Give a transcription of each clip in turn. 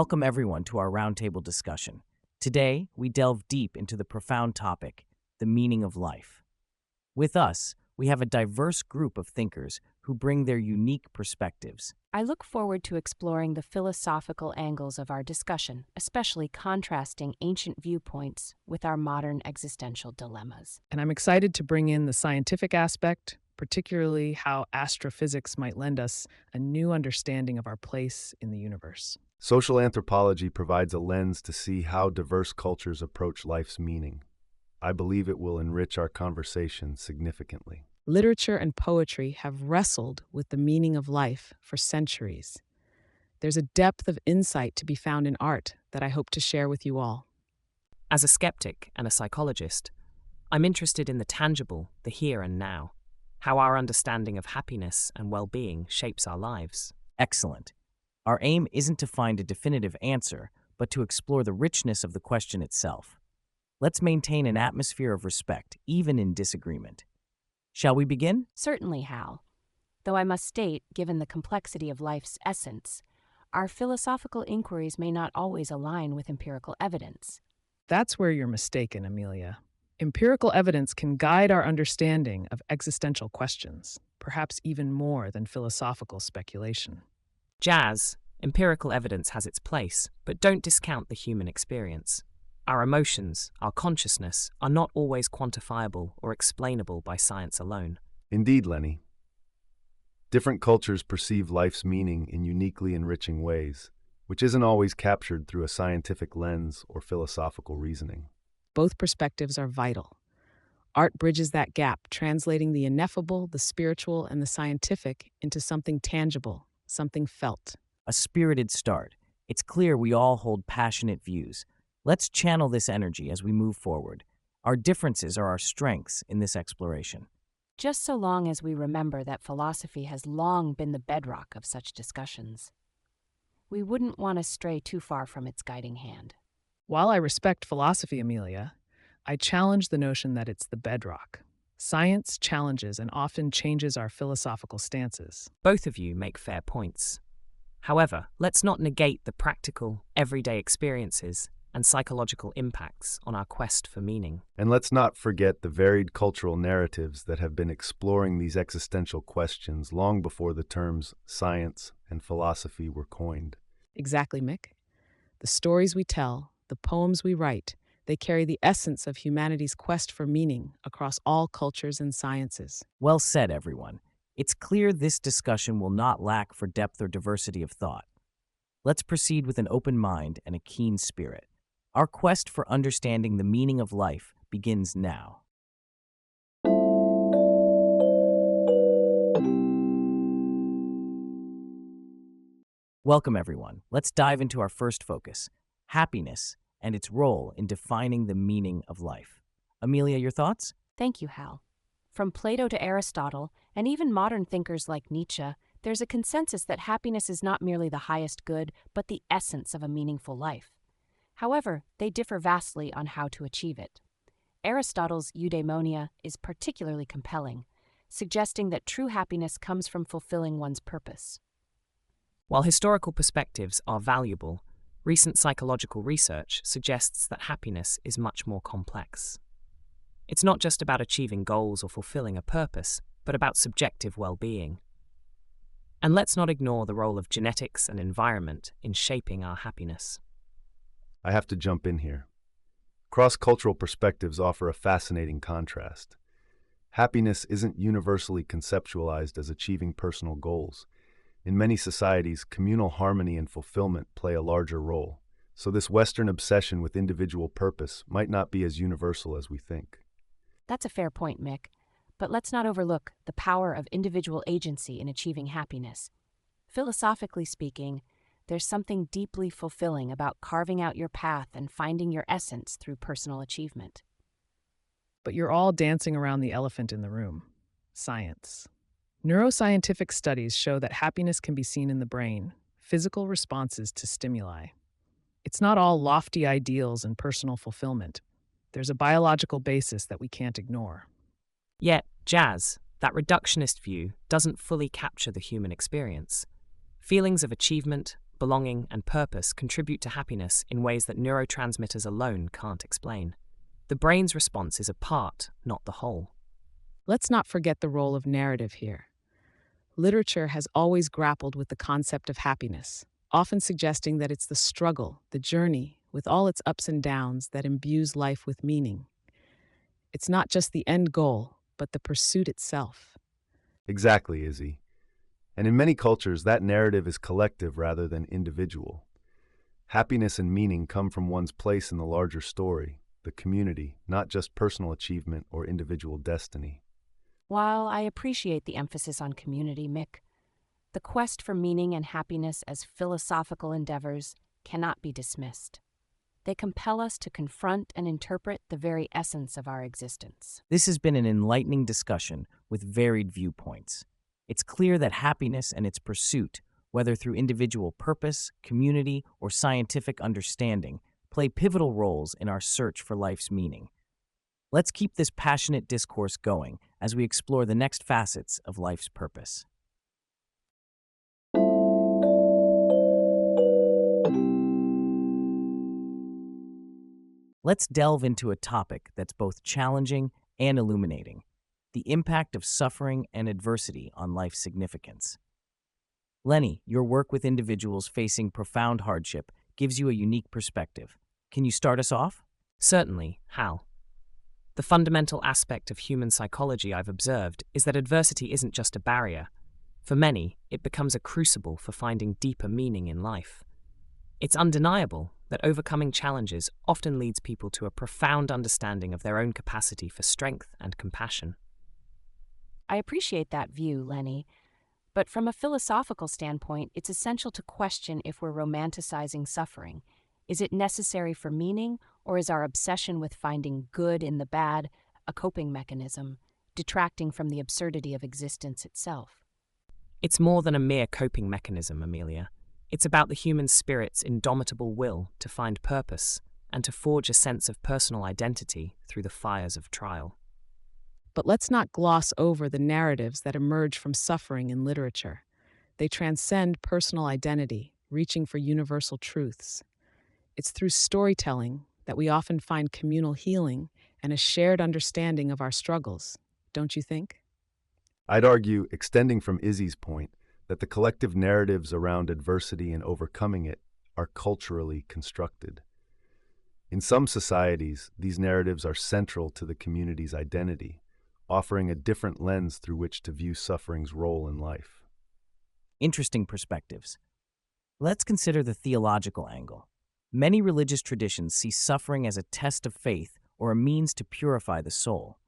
Welcome everyone to our roundtable discussion. Today, we delve deep into the profound topic, the meaning of life. With us, we have a diverse group of thinkers who bring their unique perspectives. I look forward to exploring the philosophical angles of our discussion, especially contrasting ancient viewpoints with our modern existential dilemmas. And I'm excited to bring in the scientific aspect, particularly how astrophysics might lend us a new understanding of our place in the universe. Social anthropology provides a lens to see how diverse cultures approach life's meaning. I believe it will enrich our conversation significantly. Literature and poetry have wrestled with the meaning of life for centuries. There's a depth of insight to be found in art that I hope to share with you all. As a skeptic and a psychologist, I'm interested in the tangible, the here and now, how our understanding of happiness and well-being shapes our lives. Excellent. Our aim isn't to find a definitive answer, but to explore the richness of the question itself. Let's maintain an atmosphere of respect, even in disagreement. Shall we begin? Certainly, Hal. Though I must state, given the complexity of life's essence, our philosophical inquiries may not always align with empirical evidence. That's where you're mistaken, Amelia. Empirical evidence can guide our understanding of existential questions, perhaps even more than philosophical speculation. Jazz, empirical evidence has its place, but don't discount the human experience. Our emotions, our consciousness, are not always quantifiable or explainable by science alone. Indeed, Lenny. Different cultures perceive life's meaning in uniquely enriching ways, which isn't always captured through a scientific lens or philosophical reasoning. Both perspectives are vital. Art bridges that gap, translating the ineffable, the spiritual, and the scientific into something tangible, something felt. A spirited start. It's clear we all hold passionate views. Let's channel this energy as we move forward. Our differences are our strengths in this exploration. Just so long as we remember that philosophy has long been the bedrock of such discussions. We wouldn't want to stray too far from its guiding hand. While I respect philosophy, Amelia, I challenge the notion that it's the bedrock. Science challenges and often changes our philosophical stances. Both of you make fair points. However, let's not negate the practical, everyday experiences and psychological impacts on our quest for meaning. And let's not forget the varied cultural narratives that have been exploring these existential questions long before the terms science and philosophy were coined. Exactly, Mick. The stories we tell, the poems we write, they carry the essence of humanity's quest for meaning across all cultures and sciences. Well said, everyone. It's clear this discussion will not lack for depth or diversity of thought. Let's proceed with an open mind and a keen spirit. Our quest for understanding the meaning of life begins now. Welcome, everyone. Let's dive into our first focus, happiness and its role in defining the meaning of life. Amelia, your thoughts? Thank you, Hal. From Plato to Aristotle, and even modern thinkers like Nietzsche, there's a consensus that happiness is not merely the highest good, but the essence of a meaningful life. However, they differ vastly on how to achieve it. Aristotle's eudaimonia is particularly compelling, suggesting that true happiness comes from fulfilling one's purpose. While historical perspectives are valuable, recent psychological research suggests that happiness is much more complex. It's not just about achieving goals or fulfilling a purpose, but about subjective well-being. And let's not ignore the role of genetics and environment in shaping our happiness. I have to jump in here. Cross-cultural perspectives offer a fascinating contrast. Happiness isn't universally conceptualized as achieving personal goals. In many societies, communal harmony and fulfillment play a larger role, so this Western obsession with individual purpose might not be as universal as we think. That's a fair point, Mick, but let's not overlook the power of individual agency in achieving happiness. Philosophically speaking, there's something deeply fulfilling about carving out your path and finding your essence through personal achievement. But you're all dancing around the elephant in the room, science. Neuroscientific studies show that happiness can be seen in the brain, physical responses to stimuli. It's not all lofty ideals and personal fulfillment. There's a biological basis that we can't ignore. Yet, Jazz, that reductionist view, doesn't fully capture the human experience. Feelings of achievement, belonging, and purpose contribute to happiness in ways that neurotransmitters alone can't explain. The brain's response is a part, not the whole. Let's not forget the role of narrative here. Literature has always grappled with the concept of happiness, often suggesting that it's the struggle, the journey, with all its ups and downs, that imbues life with meaning. It's not just the end goal, but the pursuit itself. Exactly, Izzy. And in many cultures, that narrative is collective rather than individual. Happiness and meaning come from one's place in the larger story, the community, not just personal achievement or individual destiny. While I appreciate the emphasis on community, Mick, the quest for meaning and happiness as philosophical endeavors cannot be dismissed. They compel us to confront and interpret the very essence of our existence. This has been an enlightening discussion with varied viewpoints. It's clear that happiness and its pursuit, whether through individual purpose, community, or scientific understanding, play pivotal roles in our search for life's meaning. Let's keep this passionate discourse going as we explore the next facets of life's purpose. Let's delve into a topic that's both challenging and illuminating: the impact of suffering and adversity on life's significance. Lenny, your work with individuals facing profound hardship gives you a unique perspective. Can you start us off? Certainly, Hal. The fundamental aspect of human psychology I've observed is that adversity isn't just a barrier. For many, it becomes a crucible for finding deeper meaning in life. It's undeniable that overcoming challenges often leads people to a profound understanding of their own capacity for strength and compassion. I appreciate that view, Lenny, but from a philosophical standpoint, it's essential to question if we're romanticizing suffering. Is it necessary for meaning, or is our obsession with finding good in the bad a coping mechanism, detracting from the absurdity of existence itself? It's more than a mere coping mechanism, Amelia. It's about the human spirit's indomitable will to find purpose and to forge a sense of personal identity through the fires of trial. But let's not gloss over the narratives that emerge from suffering in literature. They transcend personal identity, reaching for universal truths. It's through storytelling that we often find communal healing and a shared understanding of our struggles, don't you think? I'd argue, extending from Izzy's point, that the collective narratives around adversity and overcoming it are culturally constructed. In some societies, these narratives are central to the community's identity, offering a different lens through which to view suffering's role in life. Interesting perspectives. Let's consider the theological angle. Many religious traditions see suffering as a test of faith or a means to purify the soul.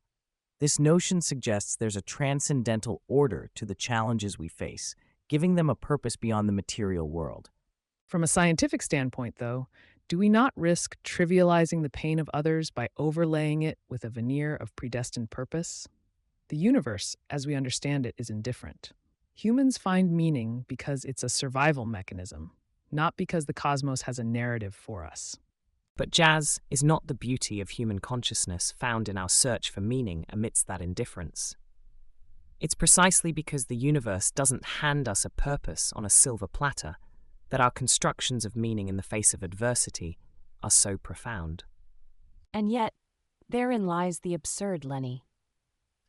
This notion suggests there's a transcendental order to the challenges we face, giving them a purpose beyond the material world. From a scientific standpoint, though, do we not risk trivializing the pain of others by overlaying it with a veneer of predestined purpose? The universe, as we understand it, is indifferent. Humans find meaning because it's a survival mechanism, not because the cosmos has a narrative for us. But jazz is not the beauty of human consciousness found in our search for meaning amidst that indifference. It's precisely because the universe doesn't hand us a purpose on a silver platter that our constructions of meaning in the face of adversity are so profound. And yet, therein lies the absurd, Lenny.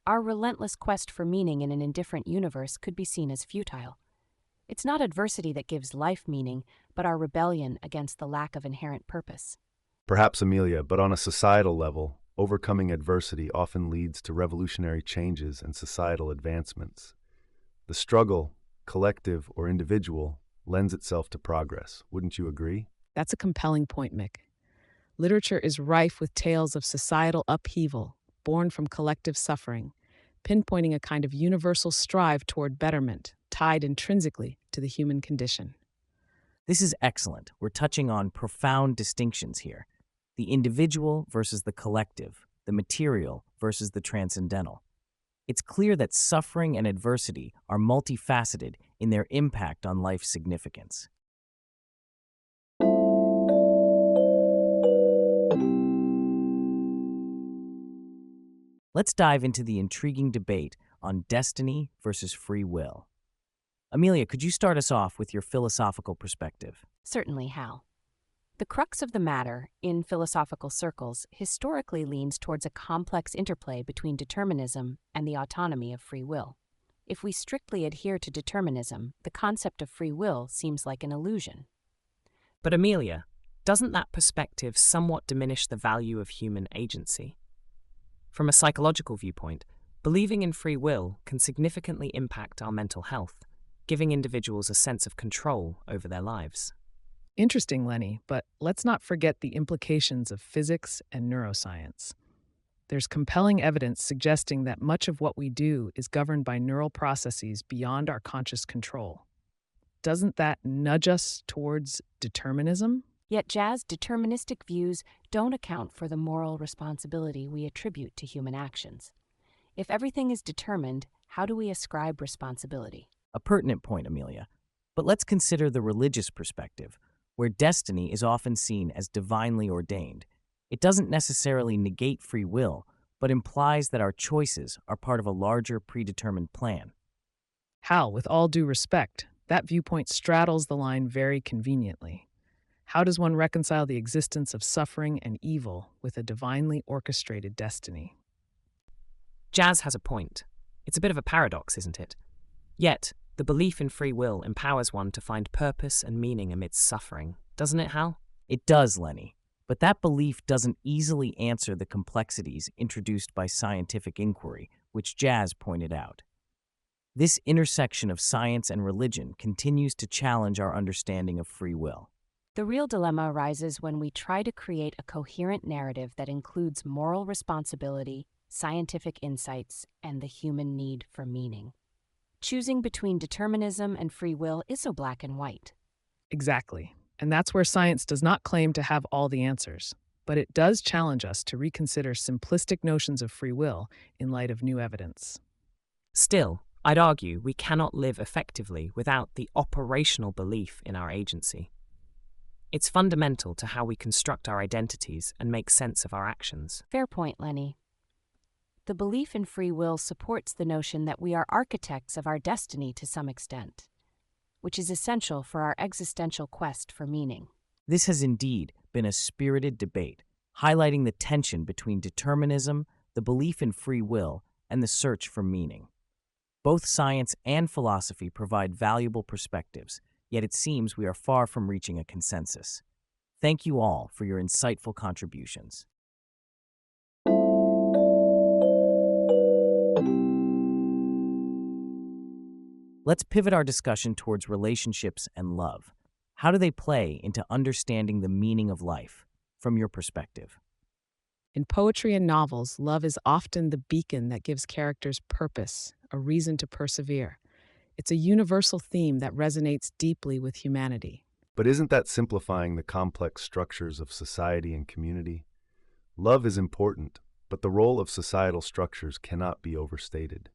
Our relentless quest for meaning in an indifferent universe could be seen as futile. It's not adversity that gives life meaning, but our rebellion against the lack of inherent purpose. Perhaps, Amelia, but on a societal level, overcoming adversity often leads to revolutionary changes and societal advancements. The struggle, collective or individual, lends itself to progress. Wouldn't you agree? That's a compelling point, Mick. Literature is rife with tales of societal upheaval, born from collective suffering, pinpointing a kind of universal strive toward betterment, tied intrinsically to the human condition. This is excellent. We're touching on profound distinctions here: the individual versus the collective, the material versus the transcendental. It's clear that suffering and adversity are multifaceted in their impact on life's significance. Let's dive into the intriguing debate on destiny versus free will. Amelia, could you start us off with your philosophical perspective? Certainly, Hal. The crux of the matter, in philosophical circles, historically leans towards a complex interplay between determinism and the autonomy of free will. If we strictly adhere to determinism, the concept of free will seems like an illusion. But Amelia, doesn't that perspective somewhat diminish the value of human agency? From a psychological viewpoint, believing in free will can significantly impact our mental health, giving individuals a sense of control over their lives. Interesting, Lenny, but let's not forget the implications of physics and neuroscience. There's compelling evidence suggesting that much of what we do is governed by neural processes beyond our conscious control. Doesn't that nudge us towards determinism? Yet Jazz deterministic views don't account for the moral responsibility we attribute to human actions. If everything is determined, how do we ascribe responsibility? A pertinent point, Amelia. But let's consider the religious perspective, where destiny is often seen as divinely ordained. It doesn't necessarily negate free will, but implies that our choices are part of a larger predetermined plan. Hal, with all due respect, that viewpoint straddles the line very conveniently. How does one reconcile the existence of suffering and evil with a divinely orchestrated destiny? Jazz has a point. It's a bit of a paradox, isn't it? Yet, the belief in free will empowers one to find purpose and meaning amidst suffering, doesn't it, Hal? It does, Lenny. But that belief doesn't easily answer the complexities introduced by scientific inquiry, which Jazz pointed out. This intersection of science and religion continues to challenge our understanding of free will. The real dilemma arises when we try to create a coherent narrative that includes moral responsibility, scientific insights, and the human need for meaning. Choosing between determinism and free will is so black and white. Exactly. And that's where science does not claim to have all the answers, but it does challenge us to reconsider simplistic notions of free will in light of new evidence. Still, I'd argue we cannot live effectively without the operational belief in our agency. It's fundamental to how we construct our identities and make sense of our actions. Fair point, Lenny. The belief in free will supports the notion that we are architects of our destiny to some extent, which is essential for our existential quest for meaning. This has indeed been a spirited debate, highlighting the tension between determinism, the belief in free will, and the search for meaning. Both science and philosophy provide valuable perspectives, yet it seems we are far from reaching a consensus. Thank you all for your insightful contributions. Let's pivot our discussion towards relationships and love. How do they play into understanding the meaning of life, from your perspective? In poetry and novels, love is often the beacon that gives characters purpose, a reason to persevere. It's a universal theme that resonates deeply with humanity. But isn't that simplifying the complex structures of society and community? Love is important, but the role of societal structures cannot be overstated.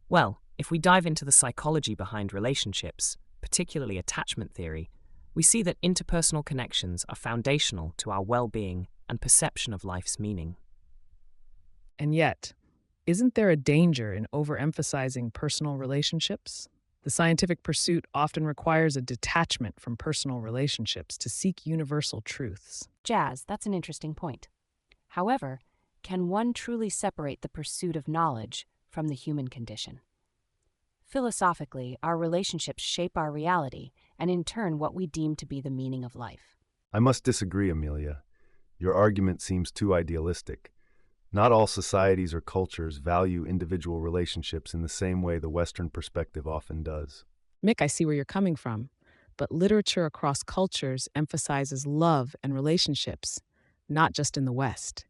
Well, if we dive into the psychology behind relationships, particularly attachment theory, we see that interpersonal connections are foundational to our well-being and perception of life's meaning. And yet, isn't there a danger in overemphasizing personal relationships? The scientific pursuit often requires a detachment from personal relationships to seek universal truths. Jazz, that's an interesting point. However, can one truly separate the pursuit of knowledge from the human condition? Philosophically, our relationships shape our reality, and in turn what we deem to be the meaning of life. I must disagree, Amelia. Your argument seems too idealistic. Not all societies or cultures value individual relationships in the same way the Western perspective often does. Mick, I see where you're coming from, but literature across cultures emphasizes love and relationships, not just in the West.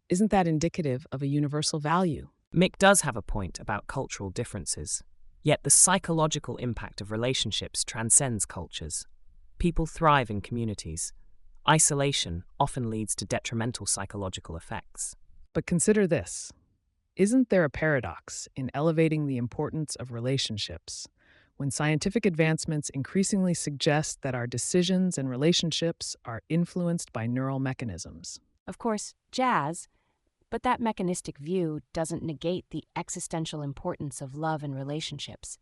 Isn't that indicative of a universal value? Mick does have a point about cultural differences. Yet the psychological impact of relationships transcends cultures. People thrive in communities. Isolation often leads to detrimental psychological effects. But consider this. Isn't there a paradox in elevating the importance of relationships when scientific advancements increasingly suggest that our decisions and relationships are influenced by neural mechanisms? Of course, Jazz, but that mechanistic view doesn't negate the existential importance of love and relationships.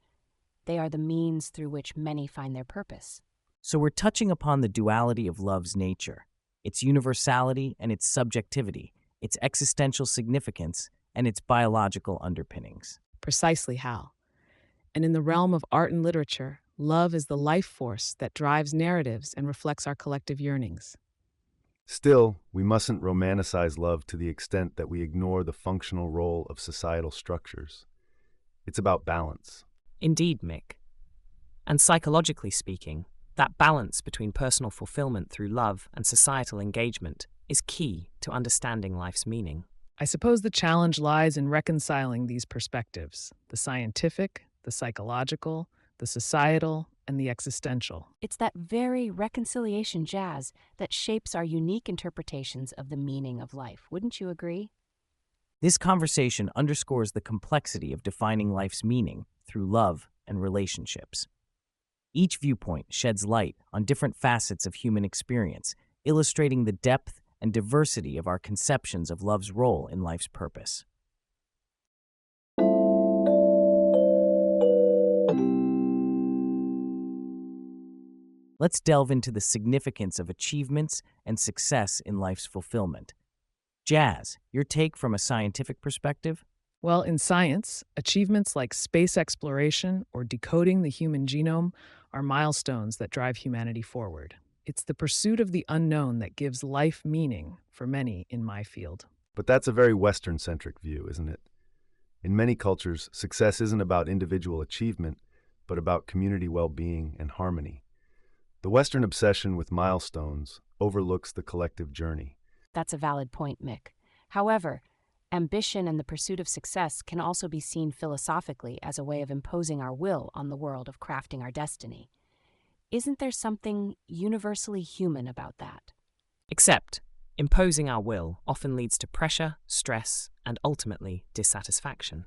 They are the means through which many find their purpose. So we're touching upon the duality of love's nature, its universality and its subjectivity, its existential significance and its biological underpinnings. Precisely how. And in the realm of art and literature, love is the life force that drives narratives and reflects our collective yearnings. Still, we mustn't romanticize love to the extent that we ignore the functional role of societal structures. It's about balance. Indeed, Mick. And psychologically speaking, that balance between personal fulfillment through love and societal engagement is key to understanding life's meaning. I suppose the challenge lies in reconciling these perspectives: the scientific, the psychological, the societal, and the existential. It's that very reconciliation jazz that shapes our unique interpretations of the meaning of life. Wouldn't you agree? This conversation underscores the complexity of defining life's meaning through love and relationships. Each viewpoint sheds light on different facets of human experience, illustrating the depth and diversity of our conceptions of love's role in life's purpose. Let's delve into the significance of achievements and success in life's fulfillment. Jazz, your take from a scientific perspective? Well, in science, achievements like space exploration or decoding the human genome are milestones that drive humanity forward. It's the pursuit of the unknown that gives life meaning for many in my field. But that's a very Western-centric view, isn't it? In many cultures, success isn't about individual achievement, but about community well-being and harmony. The Western obsession with milestones overlooks the collective journey. That's a valid point, Mick. However, ambition and the pursuit of success can also be seen philosophically as a way of imposing our will on the world, of crafting our destiny. Isn't there something universally human about that? Except, imposing our will often leads to pressure, stress, and ultimately dissatisfaction.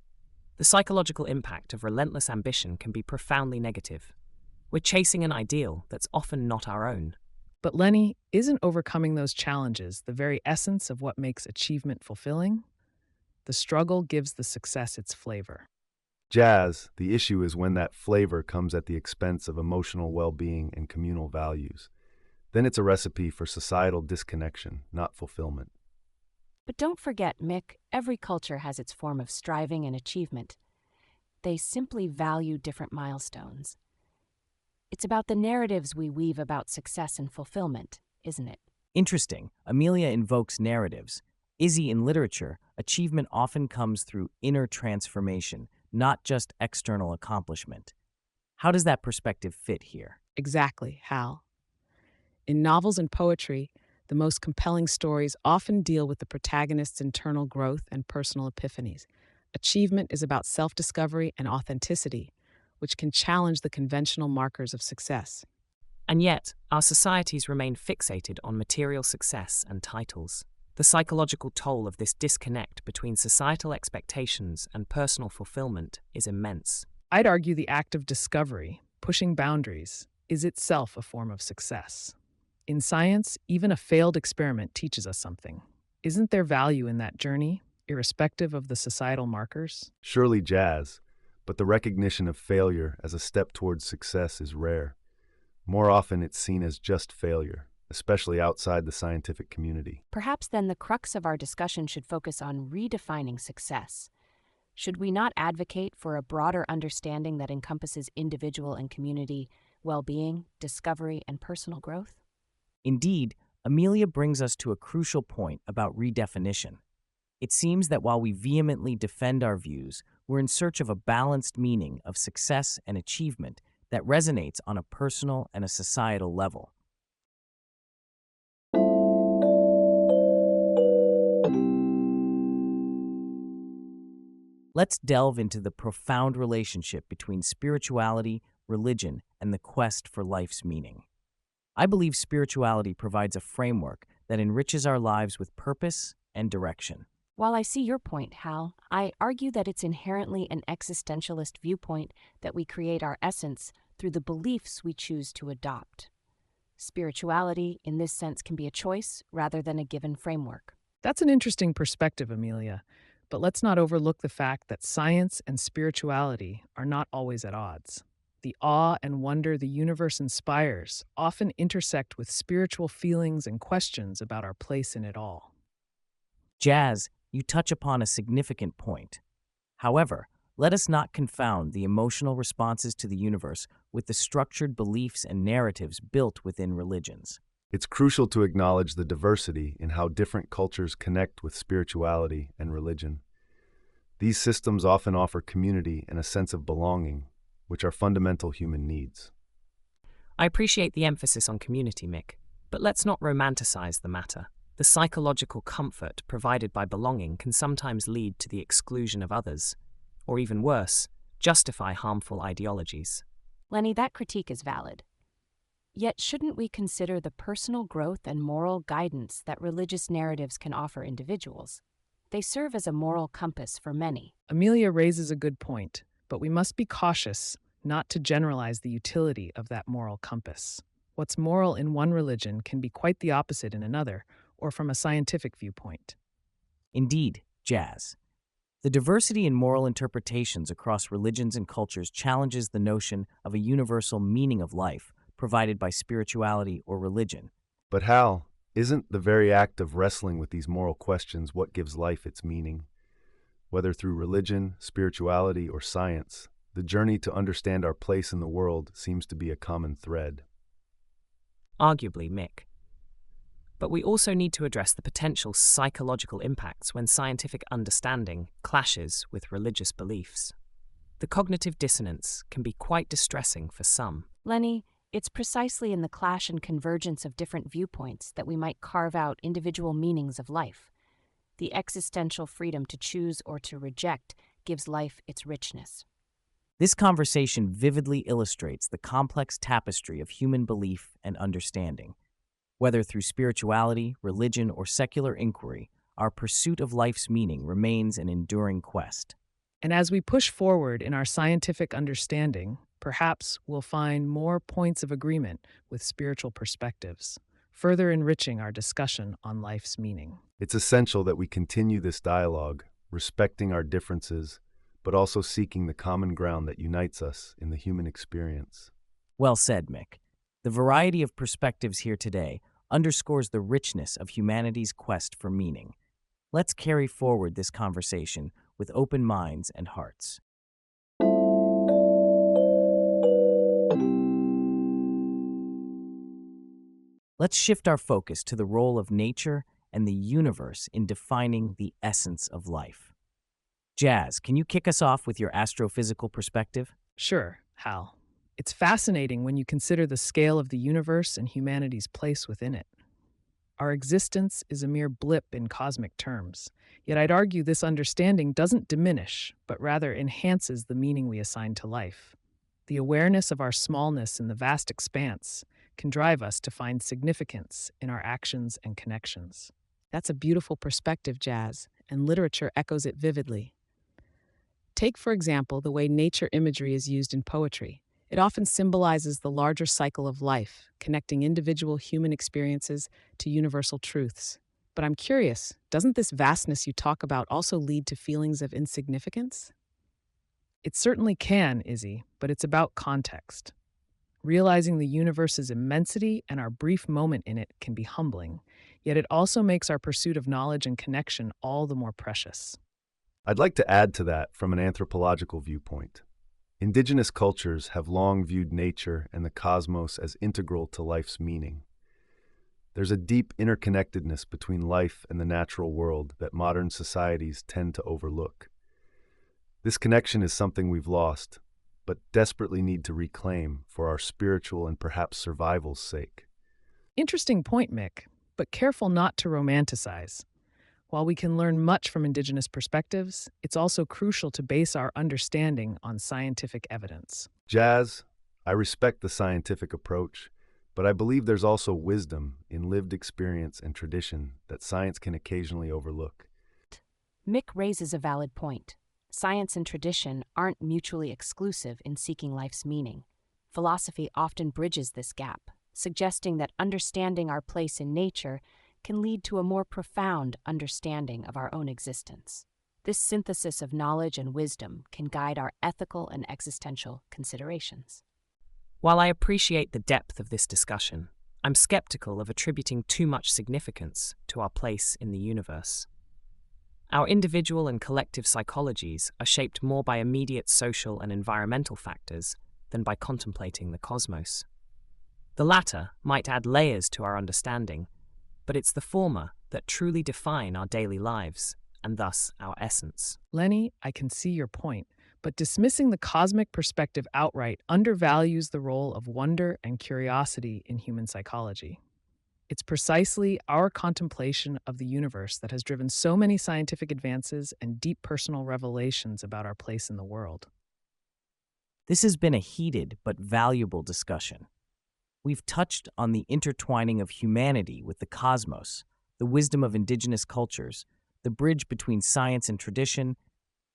The psychological impact of relentless ambition can be profoundly negative. We're chasing an ideal that's often not our own. But Lenny, isn't overcoming those challenges the very essence of what makes achievement fulfilling? The struggle gives the success its flavor. Jazz, the issue is when that flavor comes at the expense of emotional well-being and communal values. Then it's a recipe for societal disconnection, not fulfillment. But don't forget, Mick, every culture has its form of striving and achievement. They simply value different milestones. It's about the narratives we weave about success and fulfillment, isn't it? Interesting. Amelia invokes narratives. Izzy, in literature, achievement often comes through inner transformation, not just external accomplishment. How does that perspective fit here? Exactly, Hal. In novels and poetry, the most compelling stories often deal with the protagonist's internal growth and personal epiphanies. Achievement is about self-discovery and authenticity, which can challenge the conventional markers of success. And yet, our societies remain fixated on material success and titles. The psychological toll of this disconnect between societal expectations and personal fulfillment is immense. I'd argue the act of discovery, pushing boundaries, is itself a form of success. In science, even a failed experiment teaches us something. Isn't there value in that journey, irrespective of the societal markers? Surely jazz, but the recognition of failure as a step towards success is rare. More often it's seen as just failure, especially outside the scientific community. Perhaps then the crux of our discussion should focus on redefining success. Should we not advocate for a broader understanding that encompasses individual and community well-being, discovery, and personal growth? Indeed, Amelia brings us to a crucial point about redefinition. It seems that while we vehemently defend our views, we're in search of a balanced meaning of success and achievement that resonates on a personal and a societal level. Let's delve into the profound relationship between spirituality, religion, and the quest for life's meaning. I believe spirituality provides a framework that enriches our lives with purpose and direction. While I see your point, Hal, I argue that it's inherently an existentialist viewpoint that we create our essence through the beliefs we choose to adopt. Spirituality, in this sense, can be a choice rather than a given framework. That's an interesting perspective, Amelia. But let's not overlook the fact that science and spirituality are not always at odds. The awe and wonder the universe inspires often intersect with spiritual feelings and questions about our place in it all. Jazz, you touch upon a significant point. However, let us not confound the emotional responses to the universe with the structured beliefs and narratives built within religions. It's crucial to acknowledge the diversity in how different cultures connect with spirituality and religion. These systems often offer community and a sense of belonging, which are fundamental human needs. I appreciate the emphasis on community, Mick, but let's not romanticize the matter. The psychological comfort provided by belonging can sometimes lead to the exclusion of others, or even worse, justify harmful ideologies. Lenny, that critique is valid. Yet shouldn't we consider the personal growth and moral guidance that religious narratives can offer individuals? They serve as a moral compass for many. Amelia raises a good point, but we must be cautious not to generalize the utility of that moral compass. What's moral in one religion can be quite the opposite in another, or from a scientific viewpoint. Indeed, Jazz. The diversity in moral interpretations across religions and cultures challenges the notion of a universal meaning of life provided by spirituality or religion. But Hal, isn't the very act of wrestling with these moral questions what gives life its meaning? Whether through religion, spirituality, or science, the journey to understand our place in the world seems to be a common thread. Arguably, Mick. But we also need to address the potential psychological impacts when scientific understanding clashes with religious beliefs. The cognitive dissonance can be quite distressing for some. Lenny, it's precisely in the clash and convergence of different viewpoints that we might carve out individual meanings of life. The existential freedom to choose or to reject gives life its richness. This conversation vividly illustrates the complex tapestry of human belief and understanding. Whether through spirituality, religion, or secular inquiry, our pursuit of life's meaning remains an enduring quest. And as we push forward in our scientific understanding, perhaps we'll find more points of agreement with spiritual perspectives, further enriching our discussion on life's meaning. It's essential that we continue this dialogue, respecting our differences, but also seeking the common ground that unites us in the human experience. Well said, Mick. The variety of perspectives here today underscores the richness of humanity's quest for meaning. Let's carry forward this conversation with open minds and hearts. Let's shift our focus to the role of nature and the universe in defining the essence of life. Jazz, can you kick us off with your astrophysical perspective? Sure, Hal. It's fascinating when you consider the scale of the universe and humanity's place within it. Our existence is a mere blip in cosmic terms, yet I'd argue this understanding doesn't diminish, but rather enhances the meaning we assign to life. The awareness of our smallness in the vast expanse can drive us to find significance in our actions and connections. That's a beautiful perspective, Jazz, and literature echoes it vividly. Take, for example, the way nature imagery is used in poetry. It often symbolizes the larger cycle of life, connecting individual human experiences to universal truths. But I'm curious, doesn't this vastness you talk about also lead to feelings of insignificance? It certainly can, Izzy, but it's about context. Realizing the universe's immensity and our brief moment in it can be humbling, yet it also makes our pursuit of knowledge and connection all the more precious. I'd like to add to that from an anthropological viewpoint. Indigenous cultures have long viewed nature and the cosmos as integral to life's meaning. There's a deep interconnectedness between life and the natural world that modern societies tend to overlook. This connection is something we've lost, but desperately need to reclaim for our spiritual and perhaps survival's sake. Interesting point, Mick, but careful not to romanticize. While we can learn much from Indigenous perspectives, it's also crucial to base our understanding on scientific evidence. Jazz, I respect the scientific approach, but I believe there's also wisdom in lived experience and tradition that science can occasionally overlook. Mick raises a valid point. Science and tradition aren't mutually exclusive in seeking life's meaning. Philosophy often bridges this gap, suggesting that understanding our place in nature can lead to a more profound understanding of our own existence. This synthesis of knowledge and wisdom can guide our ethical and existential considerations. While I appreciate the depth of this discussion, I'm skeptical of attributing too much significance to our place in the universe. Our individual and collective psychologies are shaped more by immediate social and environmental factors than by contemplating the cosmos. The latter might add layers to our understanding, but it's the former that truly define our daily lives, and thus our essence. Lenny, I can see your point, but dismissing the cosmic perspective outright undervalues the role of wonder and curiosity in human psychology. It's precisely our contemplation of the universe that has driven so many scientific advances and deep personal revelations about our place in the world. This has been a heated but valuable discussion. We've touched on the intertwining of humanity with the cosmos, the wisdom of indigenous cultures, the bridge between science and tradition,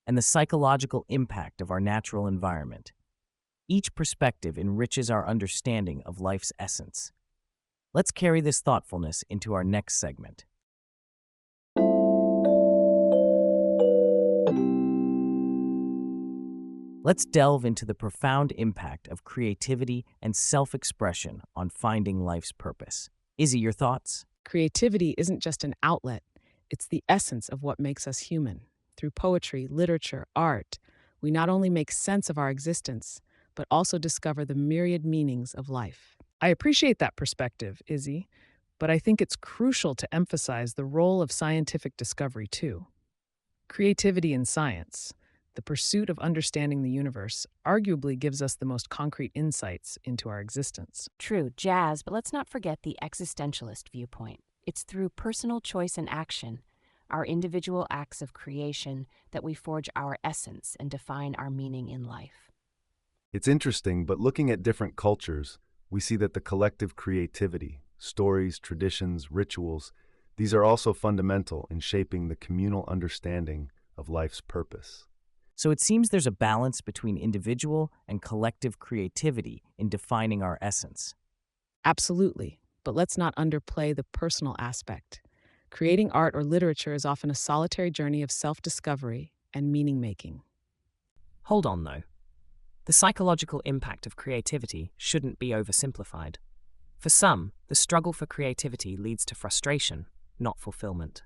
and the psychological impact of our natural environment. Each perspective enriches our understanding of life's essence. Let's carry this thoughtfulness into our next segment. Let's delve into the profound impact of creativity and self-expression on finding life's purpose. Izzy, your thoughts? Creativity isn't just an outlet, it's the essence of what makes us human. Through poetry, literature, art, we not only make sense of our existence, but also discover the myriad meanings of life. I appreciate that perspective, Izzy, but I think it's crucial to emphasize the role of scientific discovery too. Creativity in science, the pursuit of understanding the universe, arguably gives us the most concrete insights into our existence. True, jazz, but let's not forget the existentialist viewpoint. It's through personal choice and action, our individual acts of creation, that we forge our essence and define our meaning in life. It's interesting, but looking at different cultures, we see that the collective creativity, stories, traditions, rituals, these are also fundamental in shaping the communal understanding of life's purpose. So it seems there's a balance between individual and collective creativity in defining our essence. Absolutely, but let's not underplay the personal aspect. Creating art or literature is often a solitary journey of self-discovery and meaning-making. Hold on, though. The psychological impact of creativity shouldn't be oversimplified. For some, the struggle for creativity leads to frustration, not fulfillment.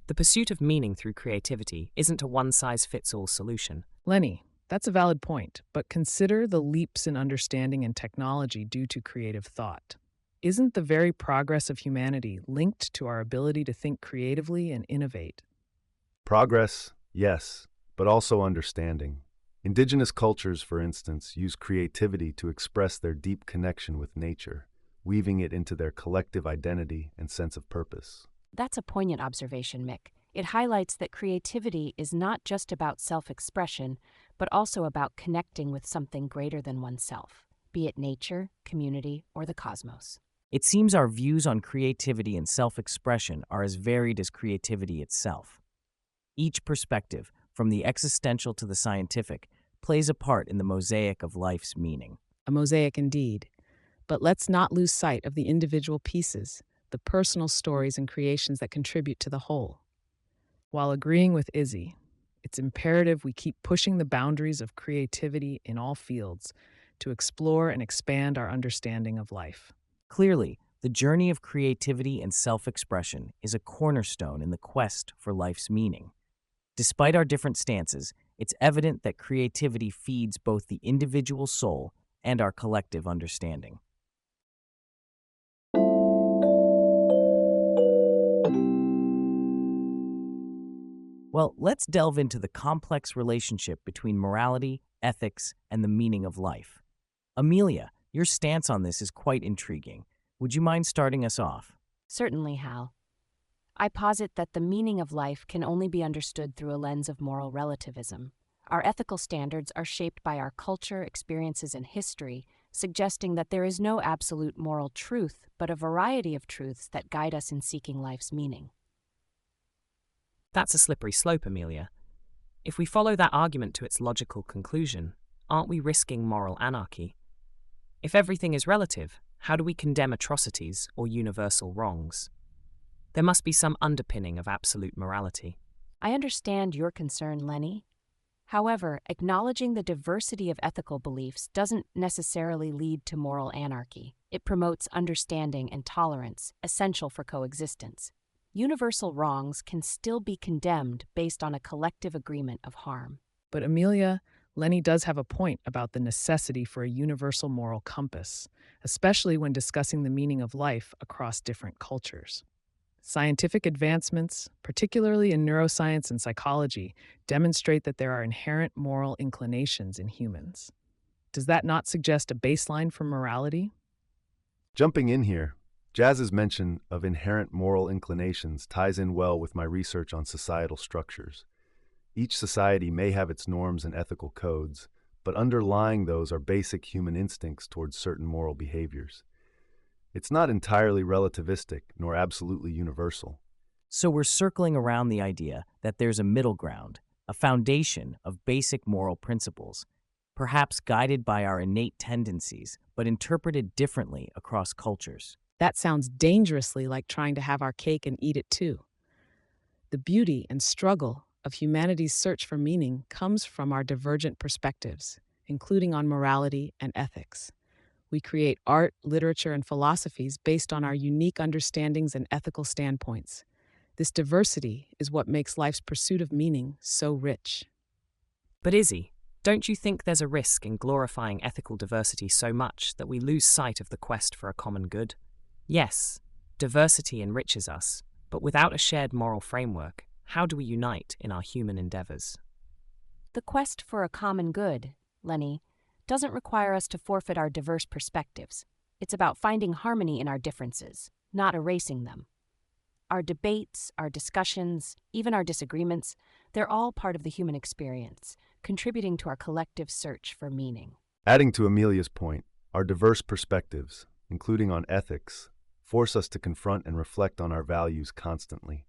The pursuit of meaning through creativity isn't a one-size-fits-all solution. Lenny, that's a valid point, but consider the leaps in understanding and technology due to creative thought. Isn't the very progress of humanity linked to our ability to think creatively and innovate? Progress, yes, but also understanding. Indigenous cultures, for instance, use creativity to express their deep connection with nature, weaving it into their collective identity and sense of purpose. That's a poignant observation, Mick. It highlights that creativity is not just about self-expression, but also about connecting with something greater than oneself, be it nature, community, or the cosmos. It seems our views on creativity and self-expression are as varied as creativity itself. Each perspective, from the existential to the scientific, plays a part in the mosaic of life's meaning. A mosaic indeed. But let's not lose sight of the individual pieces, the personal stories and creations that contribute to the whole. While agreeing with Izzy, it's imperative we keep pushing the boundaries of creativity in all fields to explore and expand our understanding of life. Clearly, the journey of creativity and self-expression is a cornerstone in the quest for life's meaning. Despite our different stances, it's evident that creativity feeds both the individual soul and our collective understanding. Well, let's delve into the complex relationship between morality, ethics, and the meaning of life. Amelia, your stance on this is quite intriguing. Would you mind starting us off? Certainly, Hal. I posit that the meaning of life can only be understood through a lens of moral relativism. Our ethical standards are shaped by our culture, experiences, and history, suggesting that there is no absolute moral truth, but a variety of truths that guide us in seeking life's meaning. That's a slippery slope, Amelia. If we follow that argument to its logical conclusion, aren't we risking moral anarchy? If everything is relative, how do we condemn atrocities or universal wrongs? There must be some underpinning of absolute morality. I understand your concern, Lenny. However, acknowledging the diversity of ethical beliefs doesn't necessarily lead to moral anarchy. It promotes understanding and tolerance, essential for coexistence. Universal wrongs can still be condemned based on a collective agreement of harm. But Amelia, Lenny does have a point about the necessity for a universal moral compass, especially when discussing the meaning of life across different cultures. Scientific advancements, particularly in neuroscience and psychology, demonstrate that there are inherent moral inclinations in humans. Does that not suggest a baseline for morality? Jumping in here, Jazz's mention of inherent moral inclinations ties in well with my research on societal structures. Each society may have its norms and ethical codes, but underlying those are basic human instincts towards certain moral behaviors. It's not entirely relativistic nor absolutely universal. So we're circling around the idea that there's a middle ground, a foundation of basic moral principles, perhaps guided by our innate tendencies, but interpreted differently across cultures. That sounds dangerously like trying to have our cake and eat it too. The beauty and struggle of humanity's search for meaning comes from our divergent perspectives, including on morality and ethics. We create art, literature, and philosophies based on our unique understandings and ethical standpoints. This diversity is what makes life's pursuit of meaning so rich. But Izzy, don't you think there's a risk in glorifying ethical diversity so much that we lose sight of the quest for a common good? Yes, diversity enriches us, but without a shared moral framework, how do we unite in our human endeavors? The quest for a common good, Lenny, doesn't require us to forfeit our diverse perspectives. It's about finding harmony in our differences, not erasing them. Our debates, our discussions, even our disagreements, they're all part of the human experience, contributing to our collective search for meaning. Adding to Amelia's point, our diverse perspectives, including on ethics, force us to confront and reflect on our values constantly.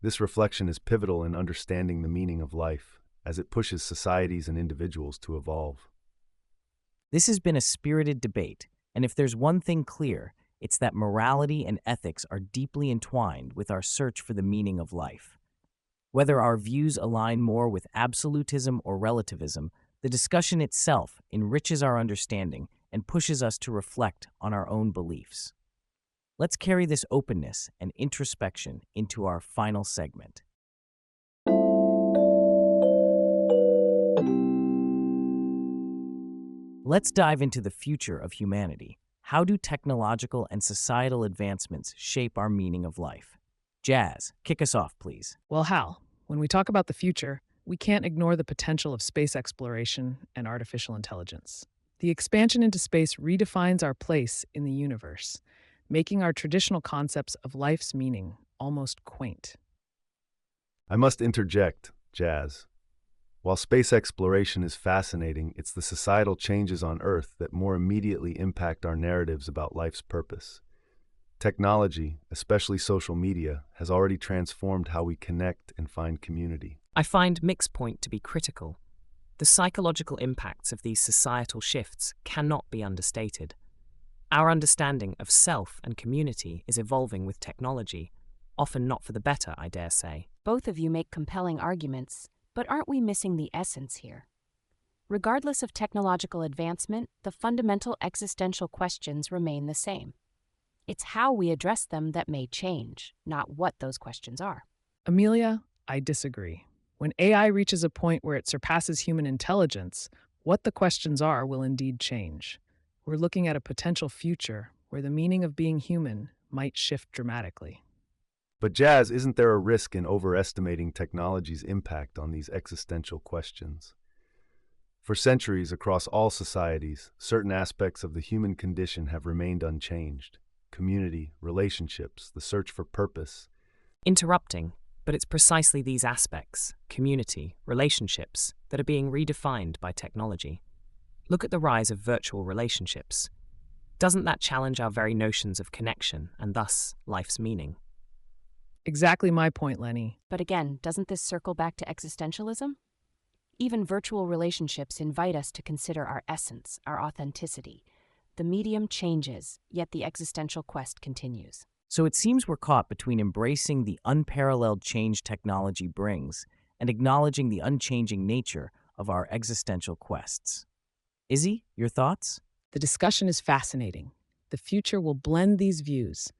This reflection is pivotal in understanding the meaning of life, as it pushes societies and individuals to evolve. This has been a spirited debate, and if there's one thing clear, it's that morality and ethics are deeply entwined with our search for the meaning of life. Whether our views align more with absolutism or relativism, the discussion itself enriches our understanding and pushes us to reflect on our own beliefs. Let's carry this openness and introspection into our final segment. Let's dive into the future of humanity. How do technological and societal advancements shape our meaning of life? Jazz, kick us off, please. Well, Hal, when we talk about the future, we can't ignore the potential of space exploration and artificial intelligence. The expansion into space redefines our place in the universe, making our traditional concepts of life's meaning almost quaint. I must interject, Jazz. While space exploration is fascinating, it's the societal changes on Earth that more immediately impact our narratives about life's purpose. Technology, especially social media, has already transformed how we connect and find community. I find Mick's point to be critical. The psychological impacts of these societal shifts cannot be understated. Our understanding of self and community is evolving with technology, often not for the better, I dare say. Both of you make compelling arguments, but aren't we missing the essence here? Regardless of technological advancement, the fundamental existential questions remain the same. It's how we address them that may change, not what those questions are. Amelia, I disagree. When AI reaches a point where it surpasses human intelligence, what the questions are will indeed change. We're looking at a potential future where the meaning of being human might shift dramatically. But Jazz, isn't there a risk in overestimating technology's impact on these existential questions? For centuries across all societies, certain aspects of the human condition have remained unchanged. Community, relationships, the search for purpose. Interrupting, but it's precisely these aspects, community, relationships, that are being redefined by technology. Look at the rise of virtual relationships. Doesn't that challenge our very notions of connection and thus life's meaning? Exactly my point, Lenny. But again, doesn't this circle back to existentialism? Even virtual relationships invite us to consider our essence, our authenticity. The medium changes, yet the existential quest continues. So it seems we're caught between embracing the unparalleled change technology brings and acknowledging the unchanging nature of our existential quests. Izzy, your thoughts? The discussion is fascinating. The future will blend these views,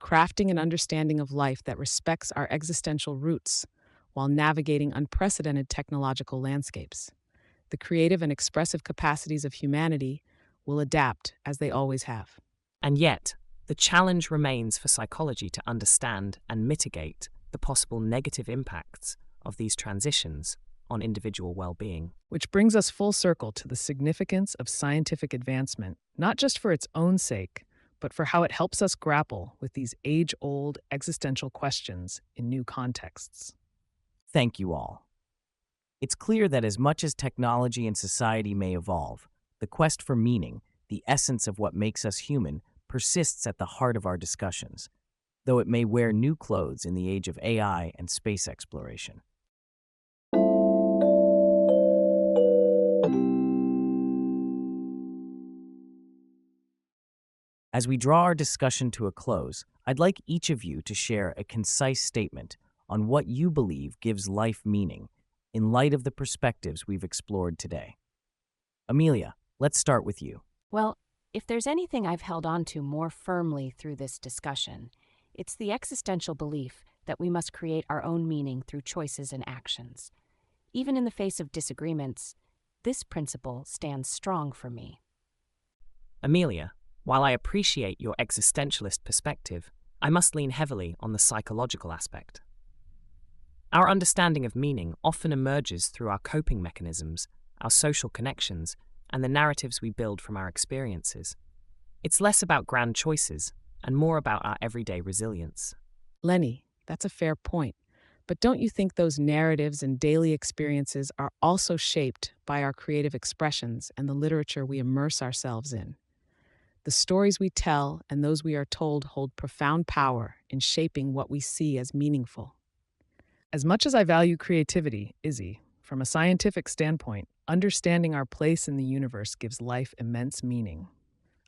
crafting an understanding of life that respects our existential roots while navigating unprecedented technological landscapes. The creative and expressive capacities of humanity will adapt as they always have. And yet, the challenge remains for psychology to understand and mitigate the possible negative impacts of these transitions on individual well-being. Which brings us full circle to the significance of scientific advancement, not just for its own sake, but for how it helps us grapple with these age-old existential questions in new contexts. Thank you all. It's clear that as much as technology and society may evolve, the quest for meaning, the essence of what makes us human, persists at the heart of our discussions, though it may wear new clothes in the age of AI and space exploration. As we draw our discussion to a close, I'd like each of you to share a concise statement on what you believe gives life meaning in light of the perspectives we've explored today. Amelia, let's start with you. Well, if there's anything I've held on to more firmly through this discussion, it's the existential belief that we must create our own meaning through choices and actions. Even in the face of disagreements, this principle stands strong for me. Amelia, while I appreciate your existentialist perspective, I must lean heavily on the psychological aspect. Our understanding of meaning often emerges through our coping mechanisms, our social connections, and the narratives we build from our experiences. It's less about grand choices and more about our everyday resilience. Lenny, that's a fair point. But don't you think those narratives and daily experiences are also shaped by our creative expressions and the literature we immerse ourselves in? The stories we tell and those we are told hold profound power in shaping what we see as meaningful. As much as I value creativity, Izzy, from a scientific standpoint, understanding our place in the universe gives life immense meaning.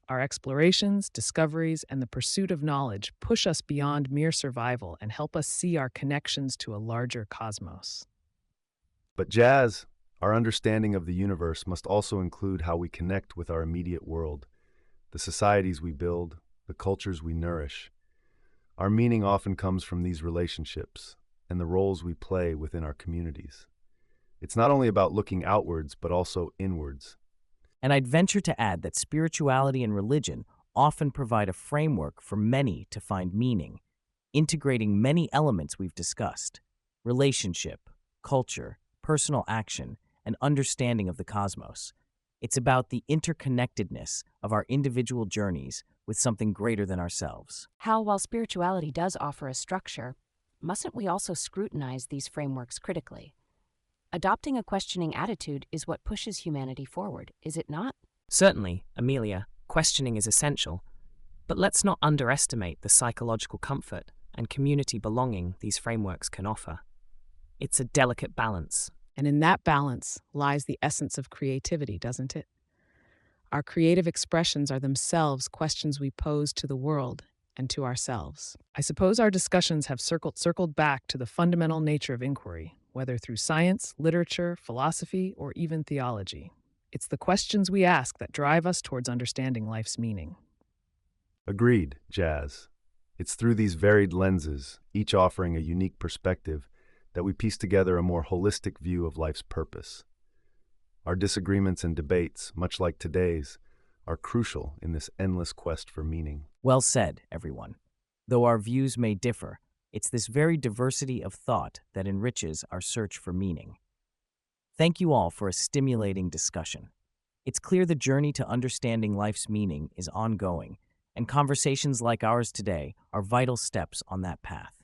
Our explorations, discoveries, and the pursuit of knowledge push us beyond mere survival and help us see our connections to a larger cosmos. But Jazz, our understanding of the universe must also include how we connect with our immediate world, the societies we build, the cultures we nourish. Our meaning often comes from these relationships and the roles we play within our communities. It's not only about looking outwards, but also inwards. And I'd venture to add that spirituality and religion often provide a framework for many to find meaning, integrating many elements we've discussed: relationship, culture, personal action, and understanding of the cosmos. It's about the interconnectedness of our individual journeys with something greater than ourselves. How, while spirituality does offer a structure, mustn't we also scrutinize these frameworks critically? Adopting a questioning attitude is what pushes humanity forward, is it not? Certainly, Amelia, questioning is essential, but let's not underestimate the psychological comfort and community belonging these frameworks can offer. It's a delicate balance. And in that balance lies the essence of creativity, doesn't it? Our creative expressions are themselves questions we pose to the world and to ourselves. I suppose our discussions have circled back to the fundamental nature of inquiry, whether through science, literature, philosophy, or even theology. It's the questions we ask that drive us towards understanding life's meaning. Agreed, Jazz. It's through these varied lenses, each offering a unique perspective, that we piece together a more holistic view of life's purpose. Our disagreements and debates, much like today's, are crucial in this endless quest for meaning. Well said, everyone. Though our views may differ, it's this very diversity of thought that enriches our search for meaning. Thank you all for a stimulating discussion. It's clear the journey to understanding life's meaning is ongoing, and conversations like ours today are vital steps on that path.